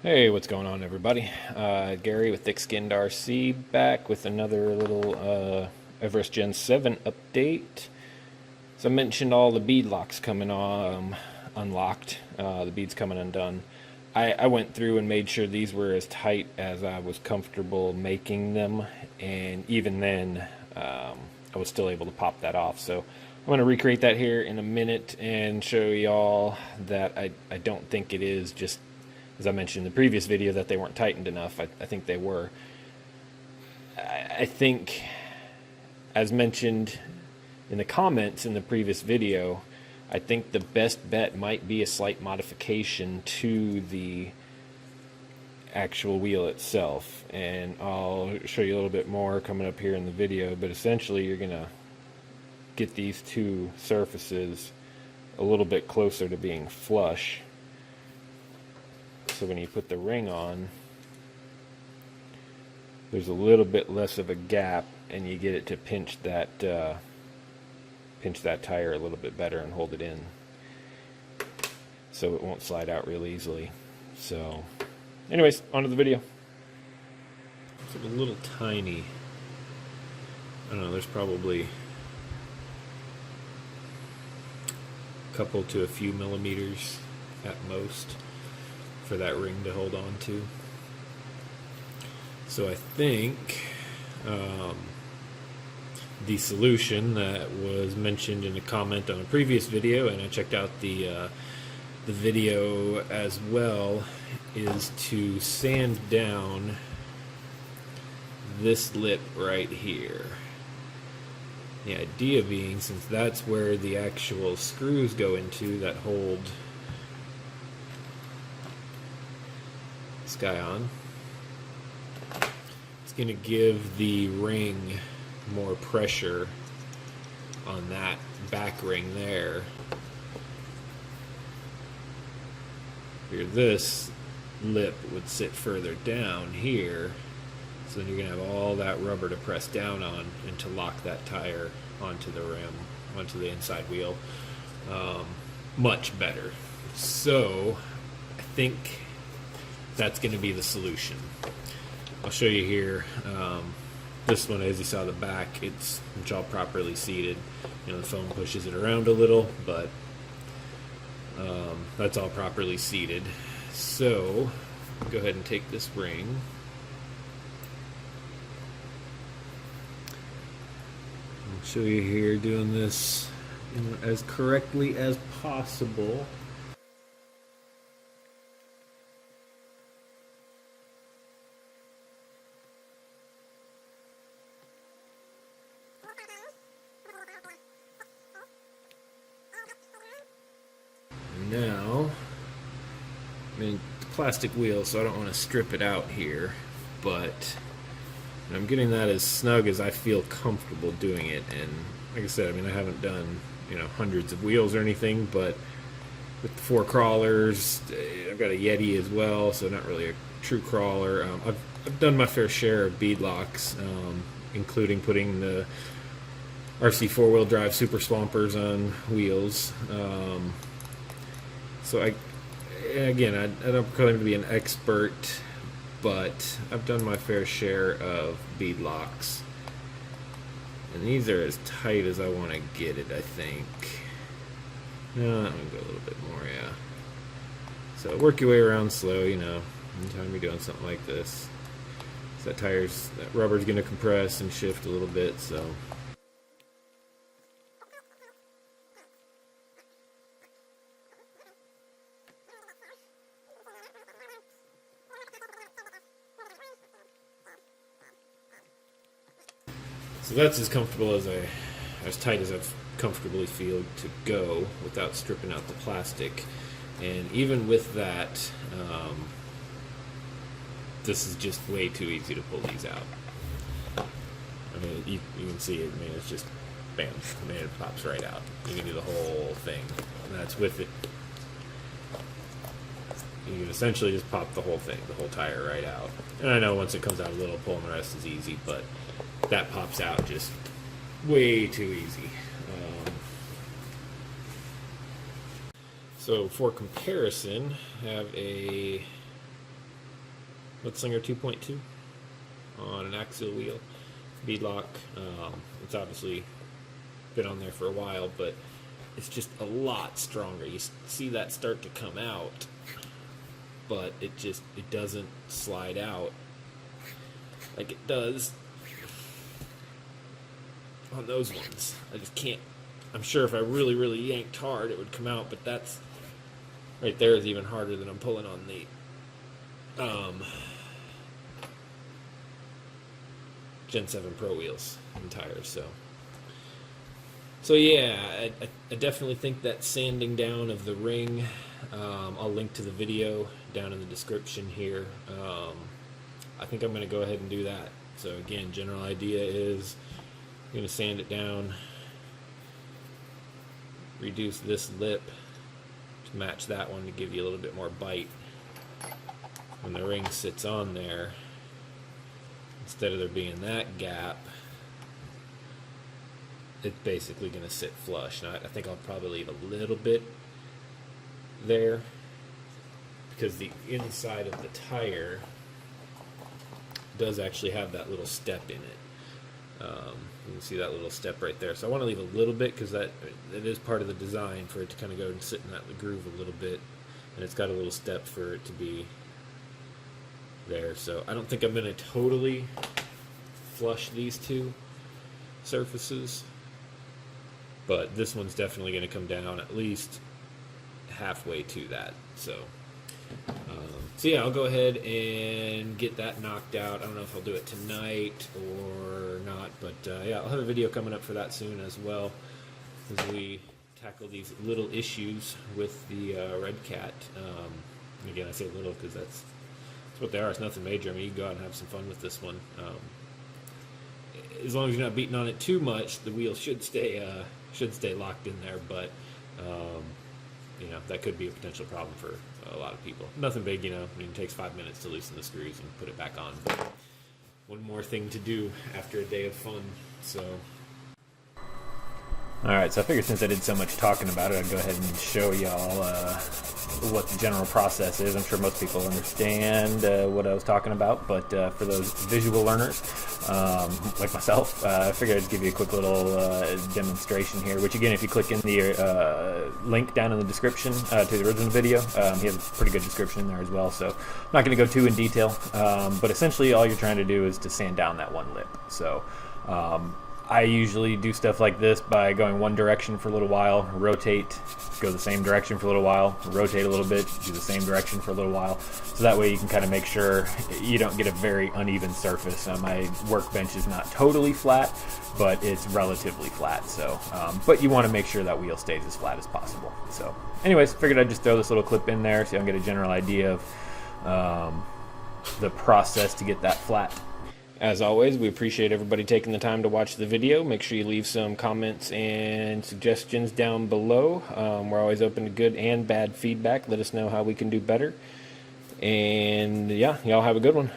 Hey, what's going on, everybody? Gary with Thick Skinned RC back with another little Everest Gen 7 update. So I mentioned all the bead locks coming on unlocked, the beads coming undone. I went through and made sure these were as tight as I was comfortable making them, and even then I was still able to pop that off. So I'm going to recreate that here in a minute and show y'all that I don't think it is just, as I mentioned in the previous video, that they weren't tightened enough. I think they were. I think, as mentioned in the comments in the previous video, I think the best bet might be a slight modification to the actual wheel itself. And I'll show you a little bit more coming up here in the video, but essentially you're going to get these two surfaces a little bit closer to being flush. So when you put the ring on, there's a little bit less of a gap, and you get it to pinch that tire a little bit better and hold it in, so it won't slide out real easily. So, anyways, on to the video. It's a little tiny. I don't know. There's probably a couple to a few millimeters at most for that ring to hold on to. So I think the solution that was mentioned in a comment on a previous video, and I checked out the video as well, is to sand down this lip right here. The idea being, since that's where the actual screws go into that hold this guy on, it's going to give the ring more pressure on that back ring there. Here, this lip would sit further down here, so then you're going to have all that rubber to press down on and to lock that tire onto the rim, onto the inside wheel, much better. So I think that's going to be the solution. I'll show you here. This one, as you saw the back, it's all properly seated. You know, the foam pushes it around a little, but that's all properly seated. So go ahead and take this ring. I'll show you here doing this as correctly as possible. Now, I mean, the plastic wheel, so I don't want to strip it out here, but I'm getting that as snug as I feel comfortable doing it. And like I said, I mean, I haven't done, you know, hundreds of wheels or anything, but with the 4 crawlers, I've got a Yeti as well, so not really a true crawler. I've done my fair share of beadlocks, including putting the RC 4-wheel drive super swampers on wheels. So I don't claim to be an expert, but I've done my fair share of beadlocks, and these are as tight as I want to get it, I think. No, I'm gonna go a little bit more, yeah. So work your way around slow, you know, anytime you're doing something like this. So that rubber's gonna compress and shift a little bit, so. So that's as comfortable as tight as I've comfortably feel to go without stripping out the plastic. And even with that, this is just way too easy to pull these out. I mean, you can see it. I mean, it's just bam. I mean, it pops right out. You can do the whole thing, and that's with it. You can essentially just pop the whole thing, the whole tire right out. And I know once it comes out a little, pulling the rest is easy, but that pops out just way too easy. So for comparison, I have a Slinger 2.2 on an axial wheel beadlock. It's obviously been on there for a while, but it's just a lot stronger. You see that start to come out, but it doesn't slide out like it does on those ones. I just can't. I'm sure if I really, really yanked hard, it would come out, but that's right there is even harder than I'm pulling on the Gen 7 Pro wheels and tires. So yeah, I definitely think that sanding down of the ring, I'll link to the video down in the description here. I think I'm going to go ahead and do that. So again, general idea is I'm going to sand it down, reduce this lip to match that one to give you a little bit more bite. When the ring sits on there, instead of there being that gap, it's basically going to sit flush. Now, I think I'll probably leave a little bit there because the inside of the tire does actually have that little step in it. You can see that little step right there. So I want to leave a little bit because that is part of the design for it to kind of go and sit in that groove a little bit. And it's got a little step for it to be there. So I don't think I'm going to totally flush these two surfaces, but this one's definitely going to come down at least halfway to that. So yeah, I'll go ahead and get that knocked out. I don't know if I'll do it tonight or not, but yeah, I'll have a video coming up for that soon as well, as we tackle these little issues with the Red Cat. And again, I say little because that's what they are. It's nothing major. I mean, you can go out and have some fun with this one. As long as you're not beating on it too much, the wheel should stay locked in there. But you know, that could be a potential problem for a lot of people. Nothing big, you know. I mean, it takes 5 minutes to loosen the screws and put it back on. But one more thing to do after a day of fun. So. Alright, so I figured since I did so much talking about it, I'd go ahead and show y'all what the general process is. I'm sure most people understand what I was talking about, but for those visual learners, like myself, I figured I'd just give you a quick little demonstration here, which again, if you click in the link down in the description to the original video, he has a pretty good description in there as well, so I'm not going to go too in detail, but essentially all you're trying to do is to sand down that one lip. So I usually do stuff like this by going one direction for a little while, rotate, go the same direction for a little while, rotate a little bit, do the same direction for a little while. So that way you can kind of make sure you don't get a very uneven surface. My workbench is not totally flat, but it's relatively flat. So, but you want to make sure that wheel stays as flat as possible. So anyways, figured I'd just throw this little clip in there so you can get a general idea of the process to get that flat. As always, we appreciate everybody taking the time to watch the video. Make sure you leave some comments and suggestions down below. We're always open to good and bad feedback. Let us know how we can do better. And yeah, y'all have a good one.